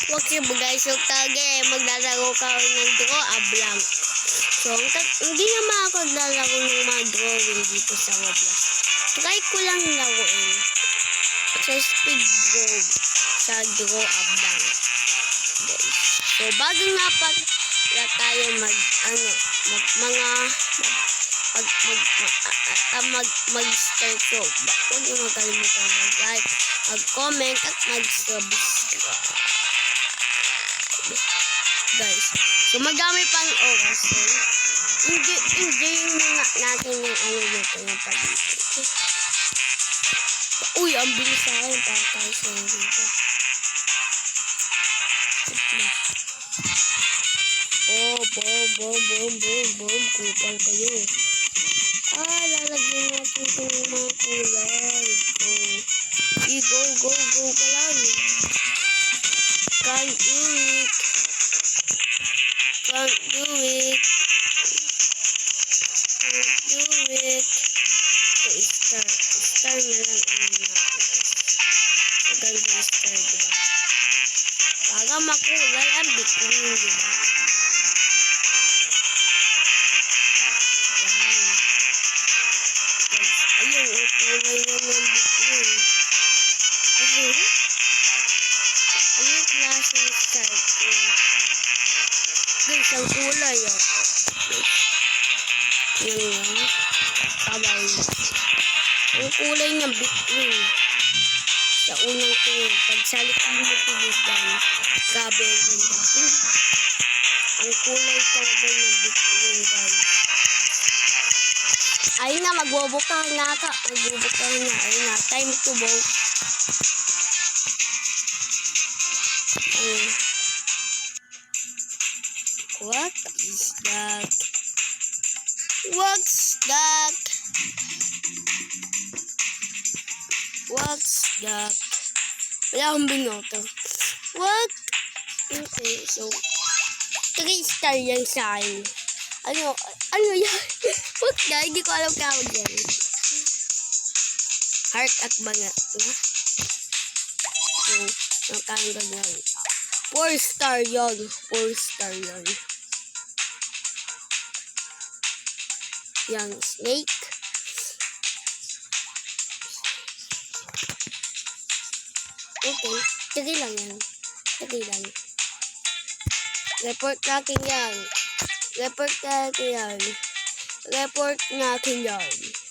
Okay po guys, so maglalaro ka ng draw a blank. So, hindi naman ako lalaro ng mga drawing dito sa Roblox. Try ko lang laruin sa speed draw, sa draw a blank. Guys. So, bago nga pa tayo mag-start ko. Huwag niyo magkalimutan mag-like, mag-comment, at mag-subscribe. Guys, so madami pang oras. So, enjoyin muna natin yung dito, yung pag-ibig. Uy, ang bilis sa akin para tayo sa dito. Boom. Kupal kayo. Lalagyan natin itong mga kulay. Go ka lang. Can't do it. So, star na lang natin. Maganda star, diba? Para makulay ang bitcoin, diba? Ayun, ang kulay na ng bitcoin. Ayun. Ano yung klase ng star ko? Guys, ang kulay ako. Yan. Sabay. Ang kulay ng bitcoin. Sa unang tingin. Pagsalit mo tulugan. Grabe ang ganda. Ang kulay talaga ng bitcoin, guys. Ayun na, magbubukahan na ka. Ayun na, time to vote. What is that? What's that? Wala akong binoto. What? Okay, so 3 star yan sa akin. Ano yan? What na? Hindi ko alam kawag yan. Heart at banga. So, nakanggal yan. 4 star yon. Yang snake. Okay, sige lang yan. Report natin yan.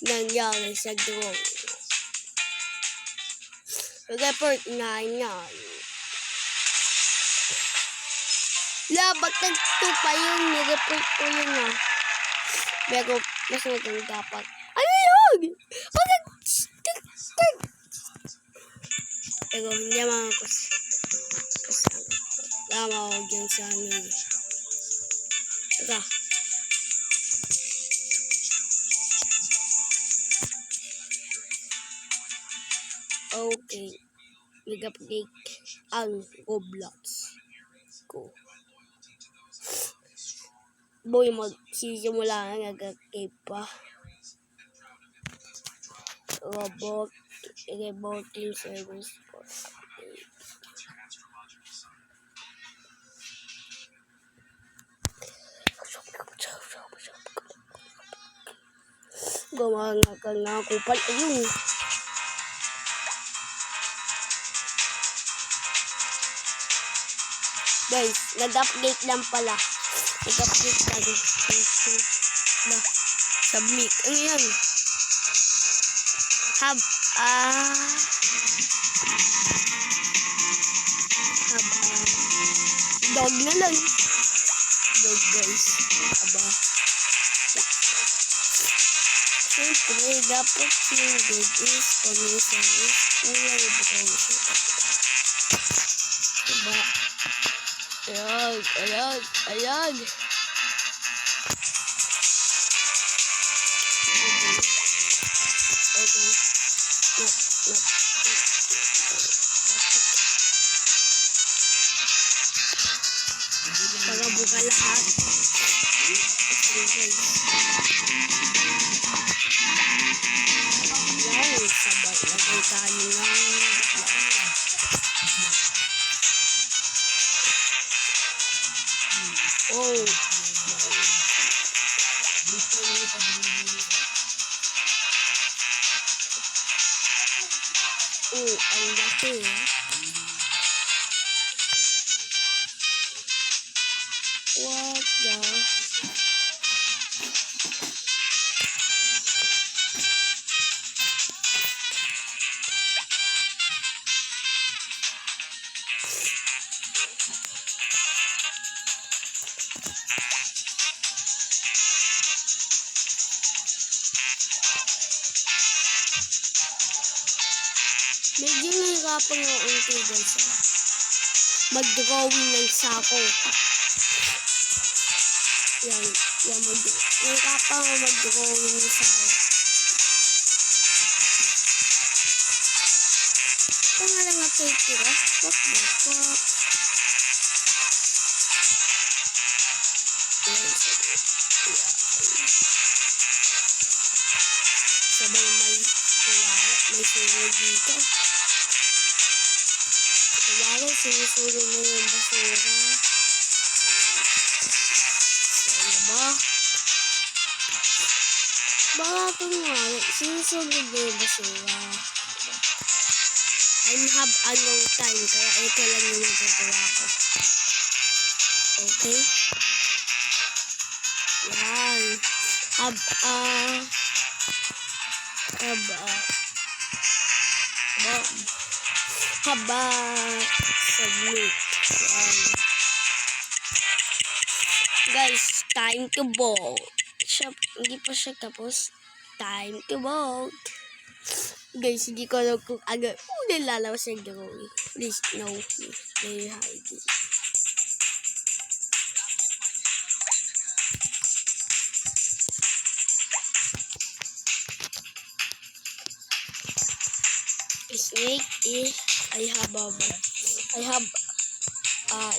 Nangyari sa drone. Report nga yan. Ba't nagtupa yun? Nireport ko yun ah. Pero mas maganda dapat. Ano yun? Pero hindi naman ako kasama ko dyan sa amin. Tara. Okay. Nag-update ang Roblox ko. Boy, magsisimula na nag-update pa. Roboting service for update. Gawa nga ka nga kupal. Ayun. Guys, nag-update lang pala. Nag-update lang. Submit. Ano yan? Dog na lang. Dog, guys. Siyempre, dapat yung dog is commission is kulay brown. Diba? Ayan. Okay. Para buka lahat. Yan, sabay lagay tayo ng Oh. Oh, ang laki. What the? Medyo nahirapan nga unti guys. Mag-drawing ng sako. Yan. Yan, nahirapan nga mag-drawing ng sako. Ito nga lang natin tira. What the fuck? Yan. Sabay may sunod dito. Kawala, sinusunod na yung basura. Sana ba? Baka itong wala, sinusunod na yung basura. I have a no time, kaya ito lang yung magagawa ko. Okay? Yan. Submit. Yan. Guys, time to vote. Hindi pa siya tapos. Time to vote. Guys, hindi ko alam kung agad nilalabas yung drawing. Please, no. Play hiding. Snake is I have a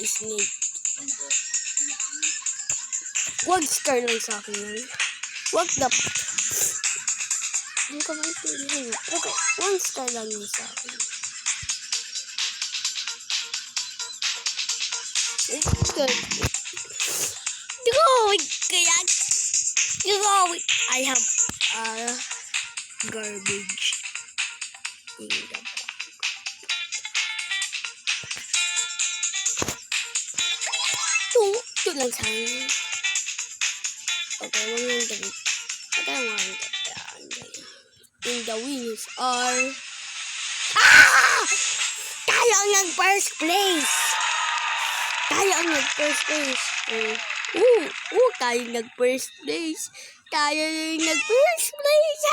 snake. Wag scar lang sa akin yan. Wag the hindi ko maintindihan. Okay, one scar lang yun sa akin. Drawing kaya. Drawing. I have garbage. Ito lang sa akin. Okay, wag lang damit. Okay, wag lang damit. And the winners are... Tayo ang nag-first place! Tayo ang nag-first place! Tayo nag-first place! Tayo yung nag-first place!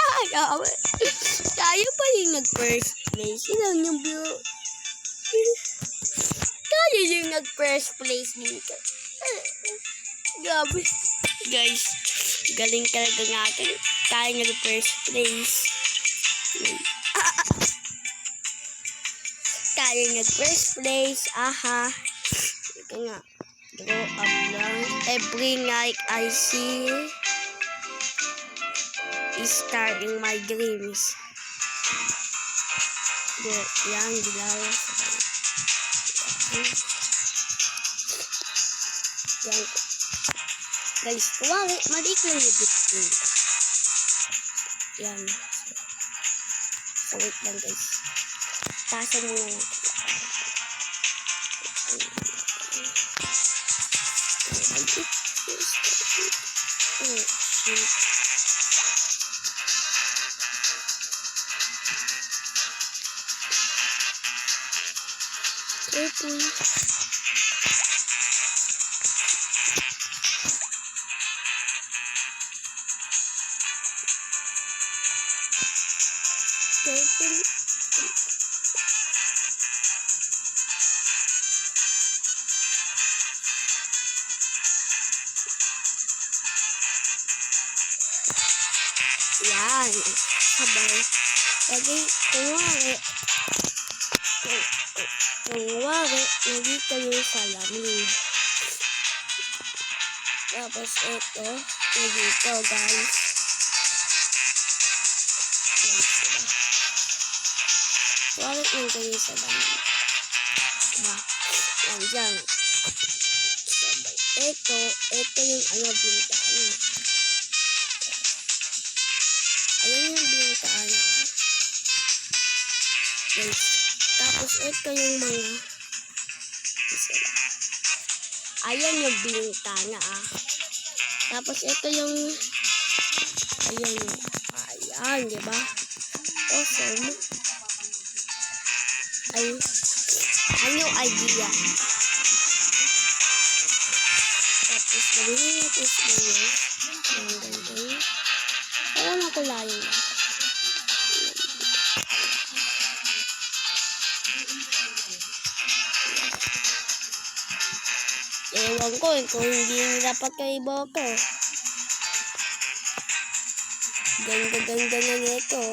Tayo pa yung nag-first place. Ilan yung bro? Tayo yung nag-first place dito. Gabi. Guys, galing talaga natin. Tayo nag-first place. Tayo nag-first place. Aha. Ito nga. Draw a blank. Every night I see is star in my dreams. Yan, dilaw. Yan. Guys, kuwari, maliit lang yung bitcoin. Yan. So, wait lang guys. Tasan mo na natin. Oh, shit. Okay. Yan. Sabay. Lagi, kunwari, nandito yung salamin. Tapos ito, nandito guys. Kunwari, nandito yung salamin. Diba? Yan dyan. sabay. Ito yung bintana. Ayan yung bintana. Guys, tapos ito yung mga isa lang. Ayan yung bintana Tapos ito yung ayan, diba? Awesome. Ano idea? Tapos gawin natin sa ganyan. Ganyan. Para makulayan lang. Ewan ko kung hindi nila pagkaiboto. Ganda na nito.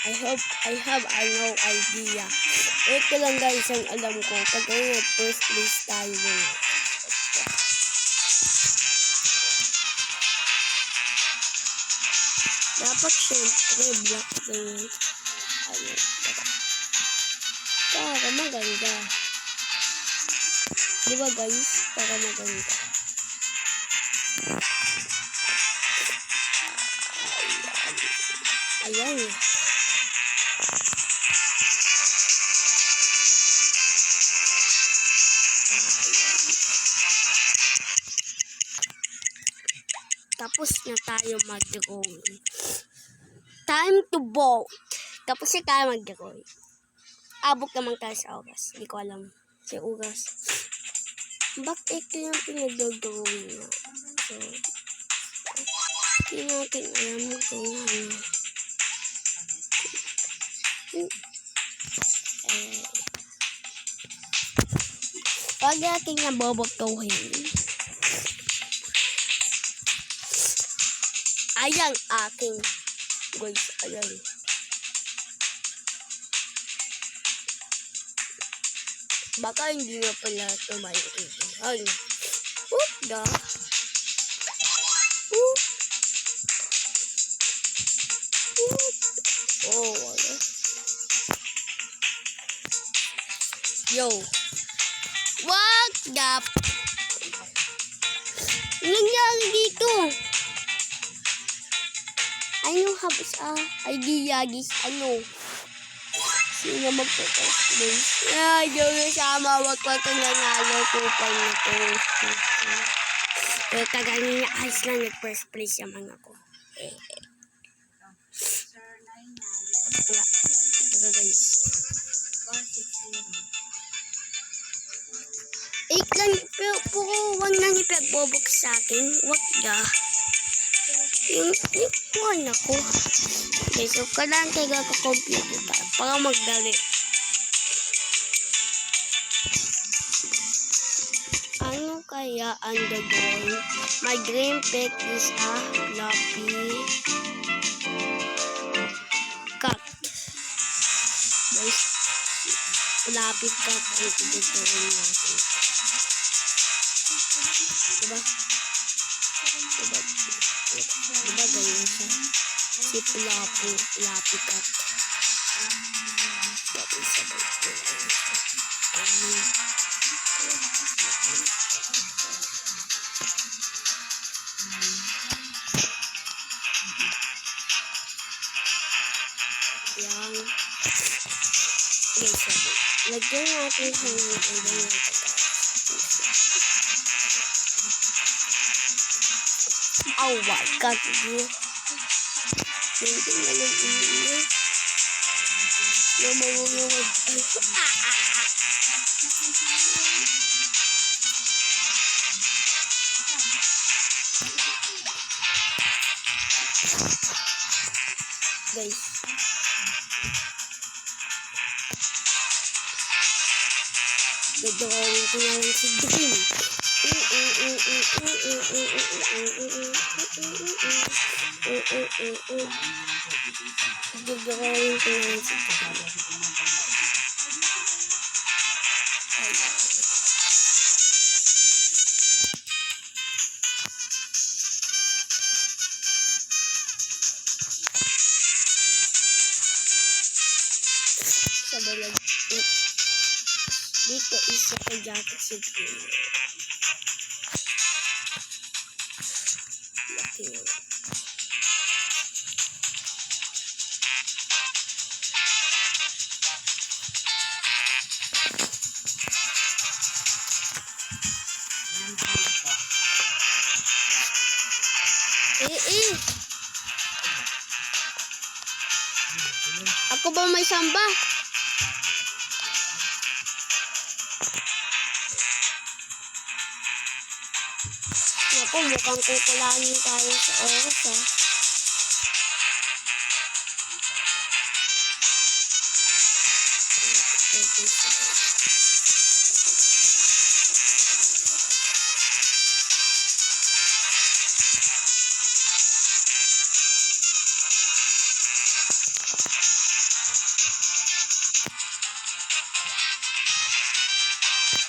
I have no idea. Ito lang guys ang alam ko. Pag first place tayo muna. Dapat syempre black ganyan. Para maganda. Diba guys? Para maganda. Ayan. Tapos na tayo mag-drawing. Time to vote. Tapos na tayo mag-drawing. Abot naman tayo sa oras. Hindi ko alam. Si oras. Bakit ito yung pinag-drawing na? So, hindi natin alam kung ano. Pag natin nabobotohin. Ayan aking guys, ayan. Baka hindi na pala ito maintindihan. Da. Wala. Yo. What the? Nangyari dito? Ano habis idea guys, sino magpo-post guys? Yung sama, wag pa ito nanalo kupang na ito. Pero tagalin niya, ayos lang nag-first place naman ako. Wala. Ito guys. 8 lang, pero puro 1 lang yung pagbobok sa akin. Wag da. Yung buwan ako. Okay, so kailangan tayo ka-computer para magdali. Ano kaya ang gagawin? My dream pet is a fluffy cat. Guys, fluffy cat ang gagawin natin. Diba? Diba ganyan siya? Si Fluffy cat. Tapos sabay ko lang siya. Yan. Okay, sabay. Lagyan natin siya ng ibang oh my god, bro. Hindi na lang iniinyo. Namawawawag. Guys. Gagawin ko na lang si Dream. Gagawin ko na lang si Dream. Sabay lang. Dito isa ko jacket si green. Laki yun. Ako ba may samba? Ako mukhang kukulangin tayo sa oras ah.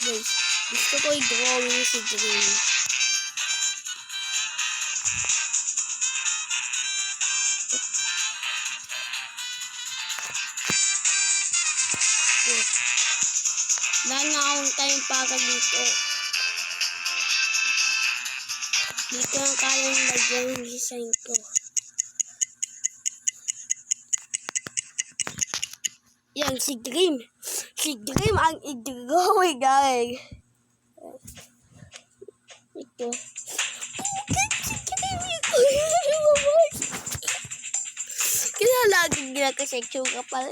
Guys, gusto ko i-drawing si Dream. Dahil nga akong tayong paka dito. Dito ang kayang lagyan ng design ko. Yan, si Dream. Si Dream ang i-drawing, guys. Ito. Kaya laging ginakaseksyon ka pala.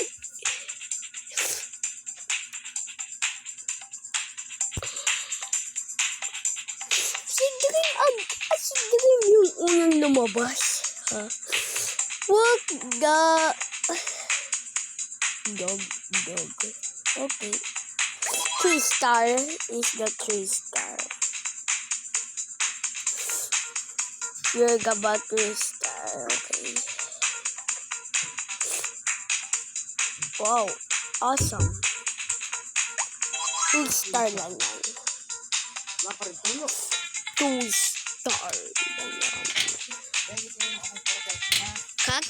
Si Dream yung unang lumabas. Ha? Wag dog. Okay. 3-star is the 3-star. You're about 3-star. Okay. Wow. Awesome. 2-star lang yan. 2-star lang yan. Cut?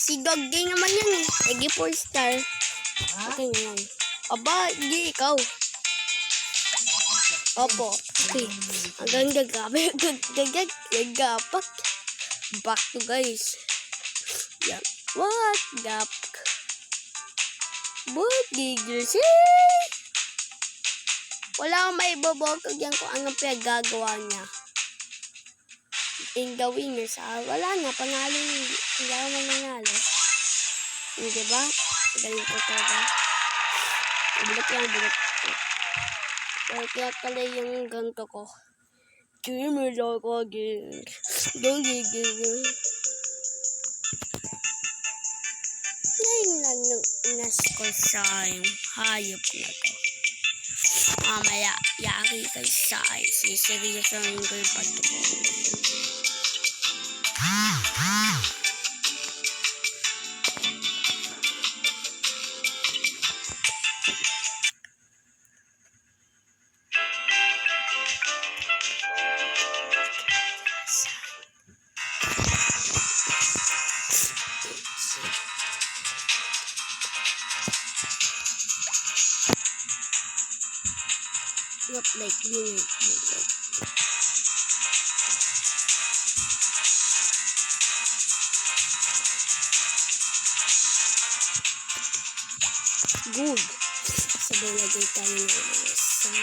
Si Dog Day naman yan eh. Egi 4-star. Okay nga yan. Aba, hindi ikaw. Opo. Okay. Hanggang gagapak. Back to guys. Yeah. What? Gap. What? Giggles. Wala akong may bobokag yan kung anong pinagagawa niya. In the winners, wala na, panalo hindi ako mananalo. Diba? Galing ko talaga. Bulok lang. Kaya pala yung ganto ko. Dreamer ako again. Don't gigil. Ngayon lang yung inaskol sa yung hayop na to. Mamaya, yaki kay Sai. Siseryosan ko yung pagtuko. Look like you. Good. Sabay lagay tayo ng sun.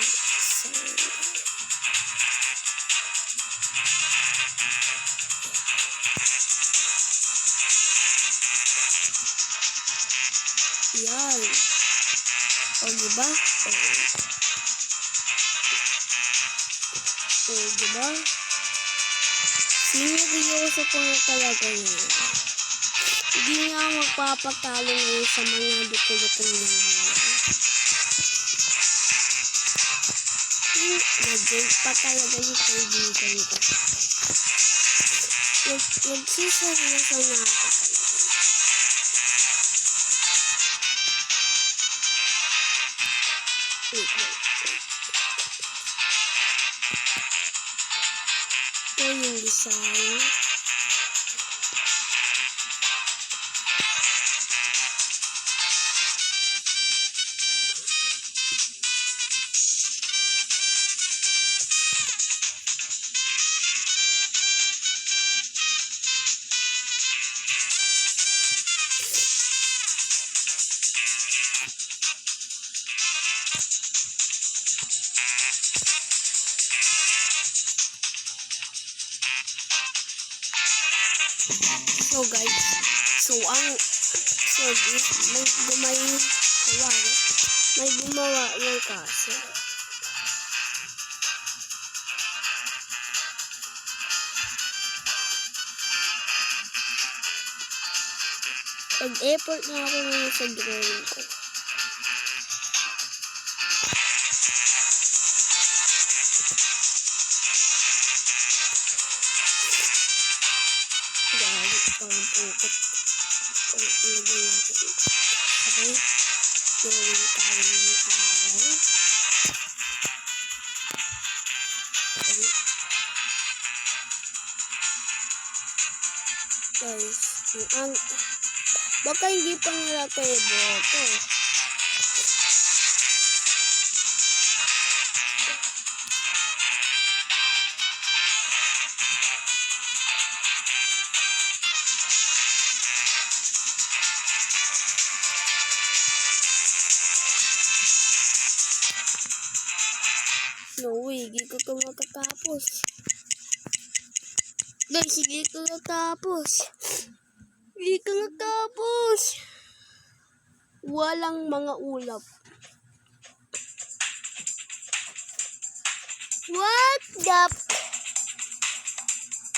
Yan. O, diba? O, diba? Seryoso ko na talaga yun. Hindi nga magpapatalo ngayon sa mga duko-dukong lang mga. Nag-jump pa talaga yung kaibigan ko. Nagsiseryoso na ako talaga. Wait. Ito yung design. So guys, may gumawa ng kaso. Pag-effort na ako ngayon sa drawing ko. Dahil parang pangkat. Parang ilagay natin. Okay. Drawing tayo ng araw. Okay. Guys, baka hindi pa nila tayo boto. No way, hindi ko ito makatapos. Guys, hindi ko natapos. Hindi ko natapos. Walang mga ulap. What the?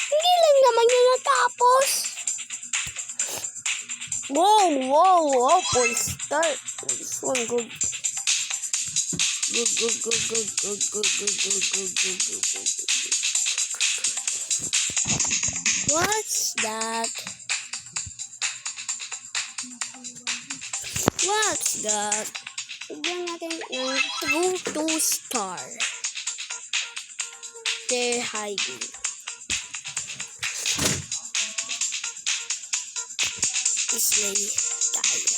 Hindi lang naman yung natapos. Wow, full start. This one, good. Good. What's that? Bigyan natin ng 2-star. They're hiding. Slay tayo.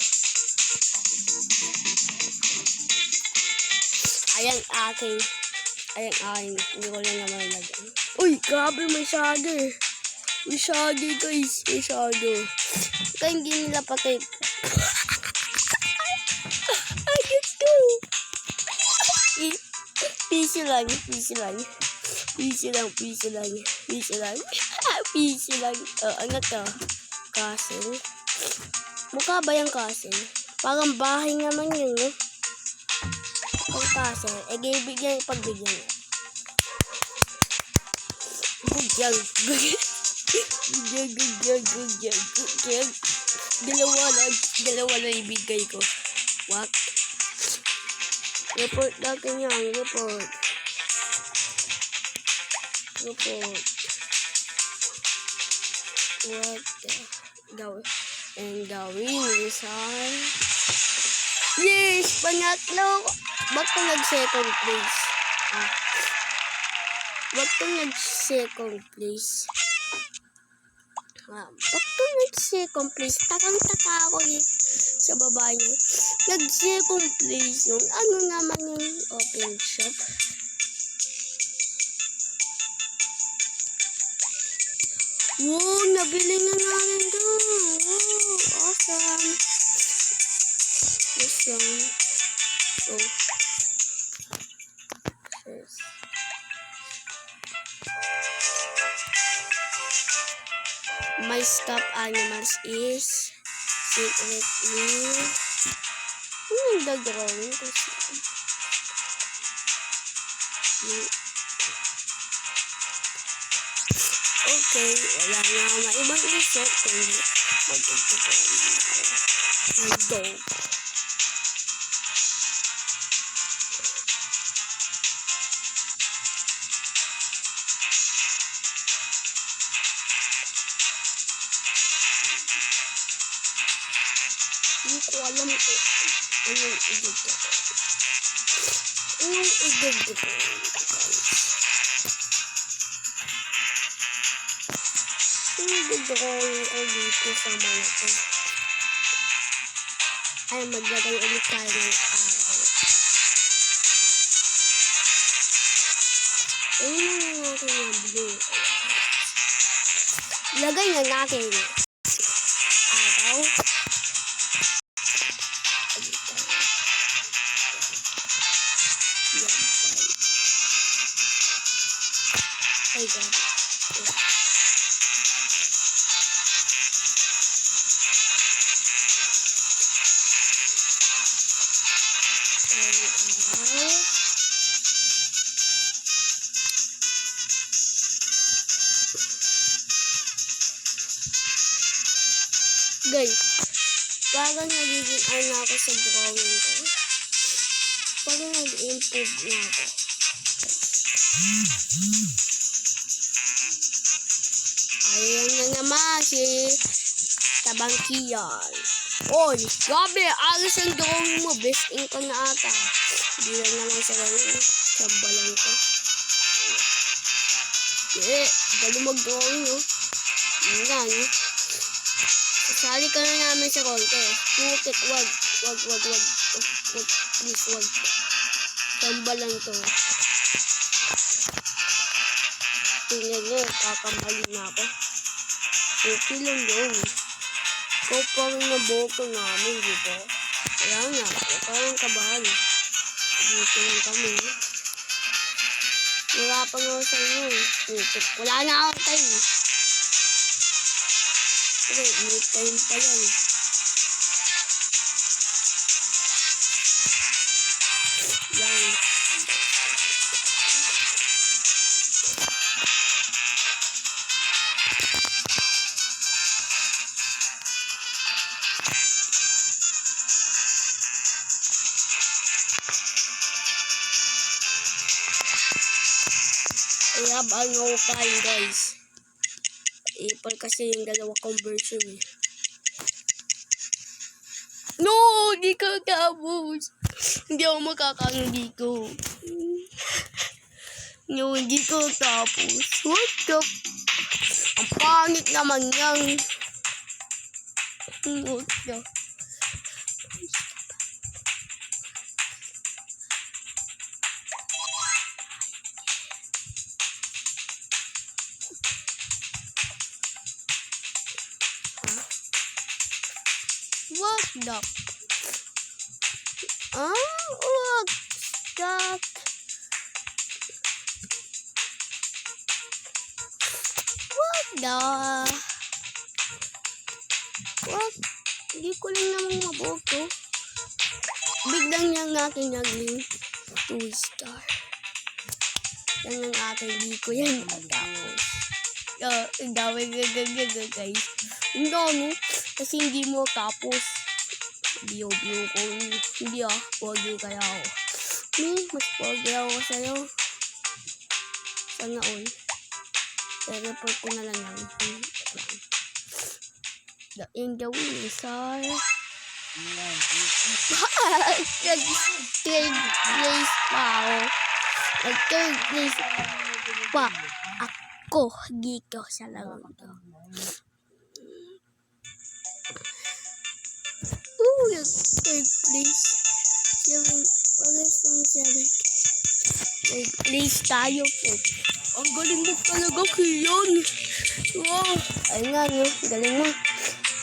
Ayan aking. Hindi ko lang naman lagyan. Uy, grabe, may shadow. May shadow, guys. May shadow. Kaya hindi nila patay. Piso lang. Ano to? Castle. Mukha ba yung castle? Parang bahay naman yun, no? Ang castle. Pagbigyan. Good job. Dalawa lang ibigay ko. What? Report natin yan. Report. What the? And the winners are... Yes! Pangatlo! Ba't ka nag-second place? Ba't ka nag-second place? Takang-taka ako sa baba niya. Nag-second place yun. Ano naman yung open shop? Wow, nabili na namin doon. Wow, awesome. Oh. Yes. My stuffed animals is secretly nagdadrawing kasi. Okay, wala na maibang isip kundi magdadrawing na dog. Hindi ko alam kung anong igod ko. Nagdrawing ko dito sa mga ko. Ay, maglagay ulit tayo ng araw. Ayun na natin yung blue. Lagay na natin araw. Ay, grabe. Guys, parang nagiging ano ako sa drawing ko. Parang nag-improve na ako. Ayan na naman si Tabangkiyan. Oy, grabe, alas ang drawing mo. Best in ka na ata. Hindi lang naman sa ganun. Sabalan ko. Galing mag-drawing, no? Yun nga, no? Sali ka na namin sa contest. Tukit, wag. Please, wag. Sabalan to. Tingnan nyo, kakambali na ako. Okay lang yun. Ikaw parang naboto namin, di ba? Kaya nga, parang kabahan. Dito lang kami. Narapan ako sa inyo. Wala na ako time. Okay, may time pa yan. Yan. I have a no time, guys. Ipal kasi yung dalawa conversion eh. No! Di ka tapos. Hindi ako makakaano dito. No, hindi ko tapos. What the? Ang pangit naman yan. What the? What the? What the? What the? What? Hindi ko lang naman maboto. Biglang niyang natin naging 2-star. Yan ang aking di ko yan matapos. Ang dami gagagaga guys. Ang dami. Kasi hindi mo tapos. Bio ko. Hindi pogi kaya ako. Mas pogi ako sa'yo. Sana all. Teleport ko na lang yan. In the winners are... Third place pa ako. Third place pa ako dito sa larong to. Third place. 7. Third place tayo po. Ang galing mo talaga, Kian. Wow. Ayun nga, no? Galing mo.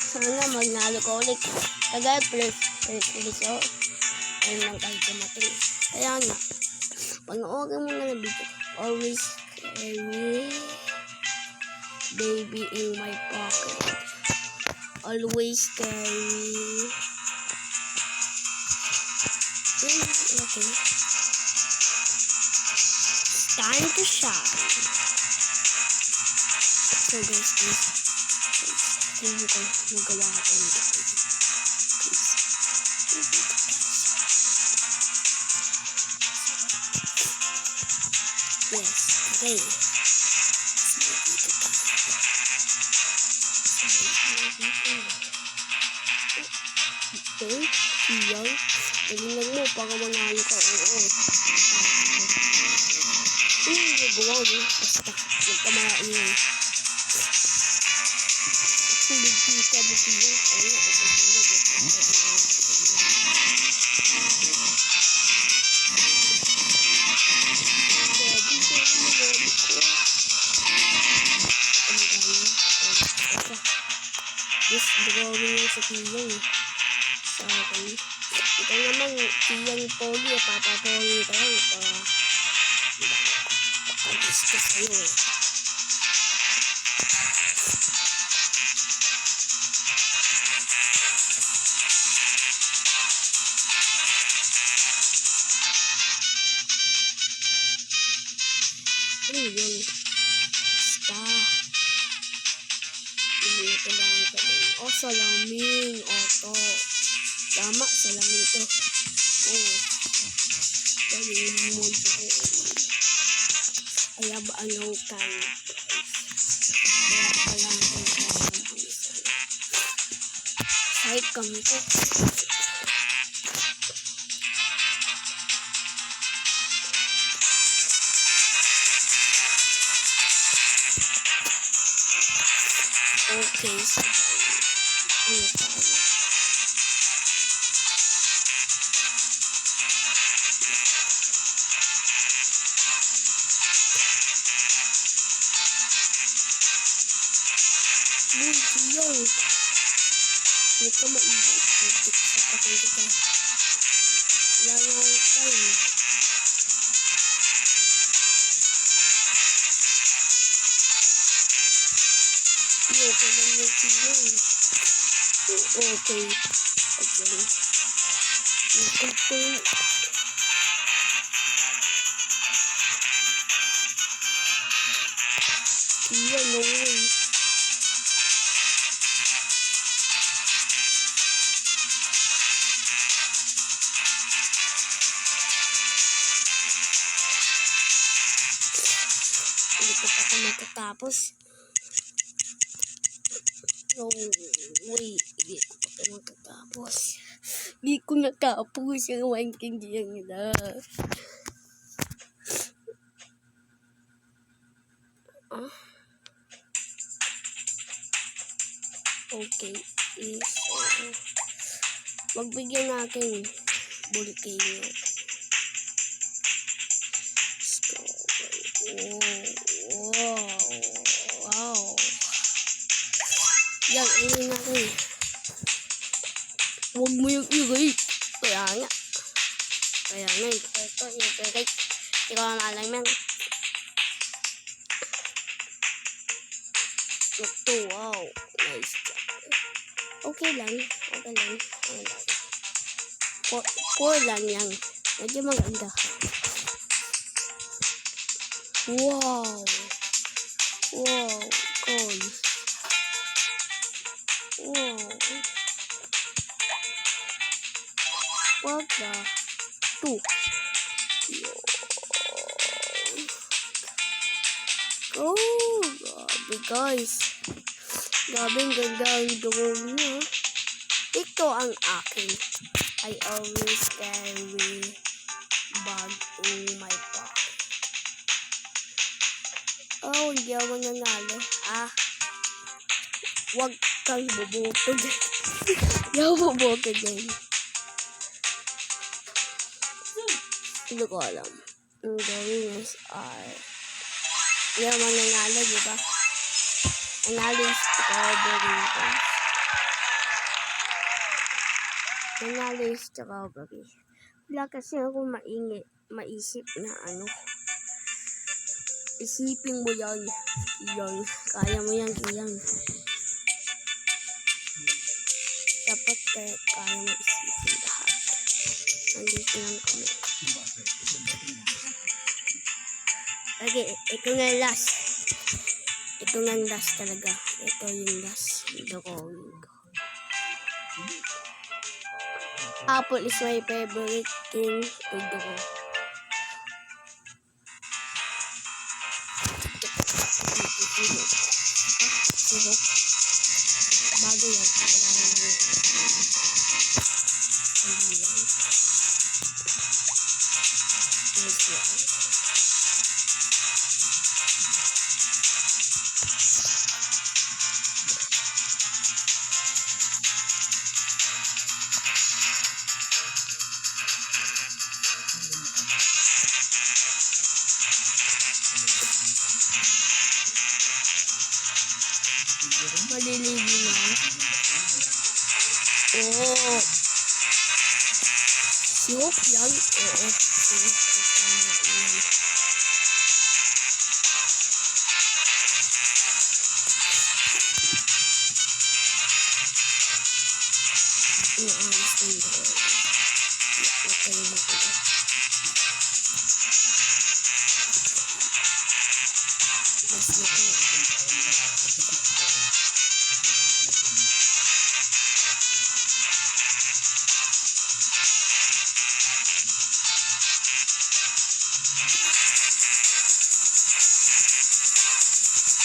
Sana magnalo ko ulit. Kagaya place. Third place ako. Ayun lang kahit dumating. Kaya nga. Panoorin mo na dito. Always carry baby in my pocket. Always carry. Okay. It's time to shine. So guys, please. Tingnan ko. Magawa ka tayo nito. Please. Yes. Okay. Okay. Iyan. Ilan mo para manalo ka. Oo. Ano yung gagawa mo? Basta. Huwag ka marain yun. Tulog kita mo siya. Ayun ako sa tulog. Yes, drawing yung sa tiyang. Sa akin. Ito naman, tiyang pogi. Papapogi ka lang. Para gusto sa'yo eh. Ano yun? Basta. Bumili ko lang kami. Oh, salamin. Oto. Tama, salamin to. Oh. Dali yung mundo ko. Kaya ba ang local? Kaya pala ang local. Kahit kami ko. Okay, so ano tayo? Buti yun. Huwag ka maibig. Buti sa pakin kita. Wala na akong time. Okay lang yung tingin. Okay. Again. Okay. Iya, no way. Hindi ko pa ito matatapos. No way. Hindi ko pa ito matatapos. Hindi ko natapos yung maintindihan nila. Okay. So, magbigyan natin volcano. Wow. Yan, ayun natin. Huwag mo yung i-rate. Kaya nga. Ito, i-rate. Ikaw ang alam yan. Ito, wow. Nice. Okay lang. Poor lang yan. Medyo maganda. Wow. Cool. Wow. What the? Two. Oh, grabe guys. Grabe ang ganda ang drawing niya. Ito ang akin. I always carry bag in my pocket. Oh, hindi ako nanalo. Huwag kang bubuto dyan. Hindi ako bubuto dyan. Hindi ko alam. Ang drawing is hindi ako nanalo, diba? Nanalo yung strawberry. Nanalo yung strawberry. Wala kasi ako maisip na ano. Isipin mo yan. Kaya mo yan. Dapat kaya mo isipin lahat. Nandito lang kami. Okay, ito nga last. Ito nga last talaga. Ito yung last. Drawing ko. Apple is my favorite thing to draw. Bago yan. Maliligi na. Oh. Siyok yan. Oo. Inaalis ko yung drawing. Nakalimutan ko.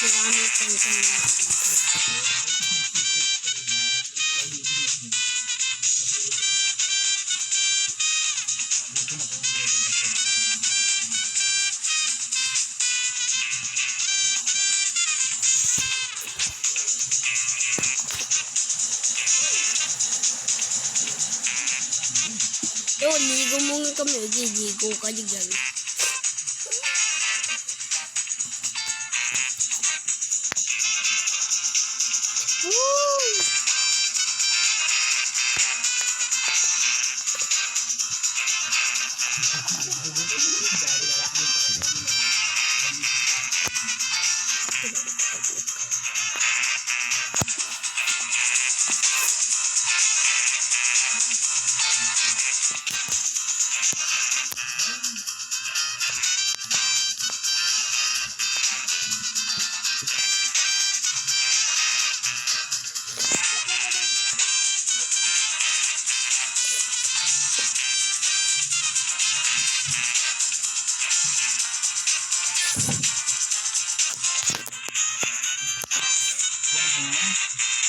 Marami pang kanya. Yo, ligo muna kami. Ligo ka dyan. Woo!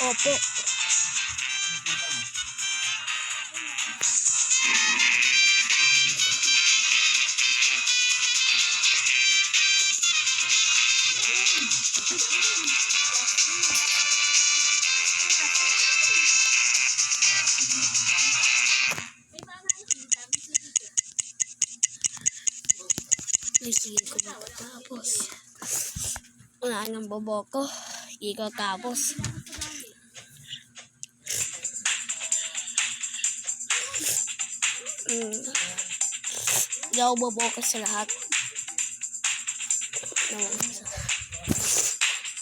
Opo. Ay, sige ko matapos. Wala nang bobo ko. Hindi ko tapos. Hindi ako bobo ko sa lahat.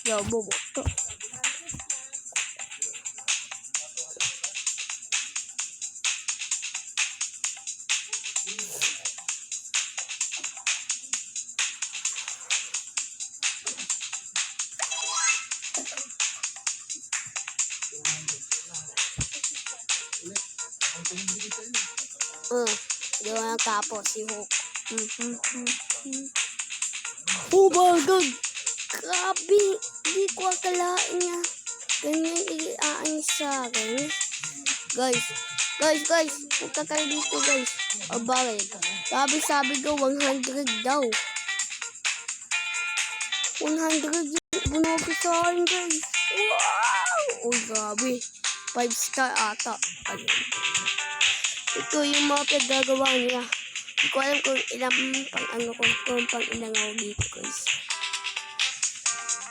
Hindi ako bobo ko. Hindi ko natapos si Hook. Oh my God! Grabe! Hindi ko akalain niya. Ganyan iaaan sa akin. Guys! Punta kayo dito guys. O bakit? Sabi ko 100 daw. 100 yung bunogo sa akin guys. Wow! Oh grabe. 5 star ata. Ayun. Ito yung mga pinagagawa niya. Hindi ko alam kung ilang pang ilang ako dito guys.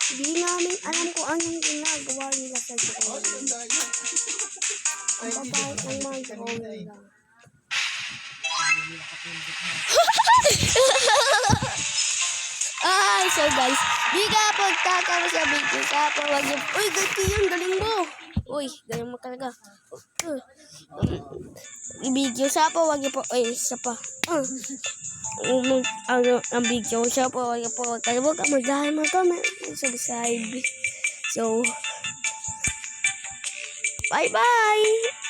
Hindi namin alam kung anong ginagawa nila sa drawing. Ang babae ng mga drawing nila. So guys, di ka pagtatawa sa video. Sa pawag yung, uy, yun, galing mo. Uy, galing mo talaga. I-video sa pawag yung po, isa pa. Ang video sa pawag yung po. Kaya huwag ka magdahil mo kami. Subscribe. So, bye-bye.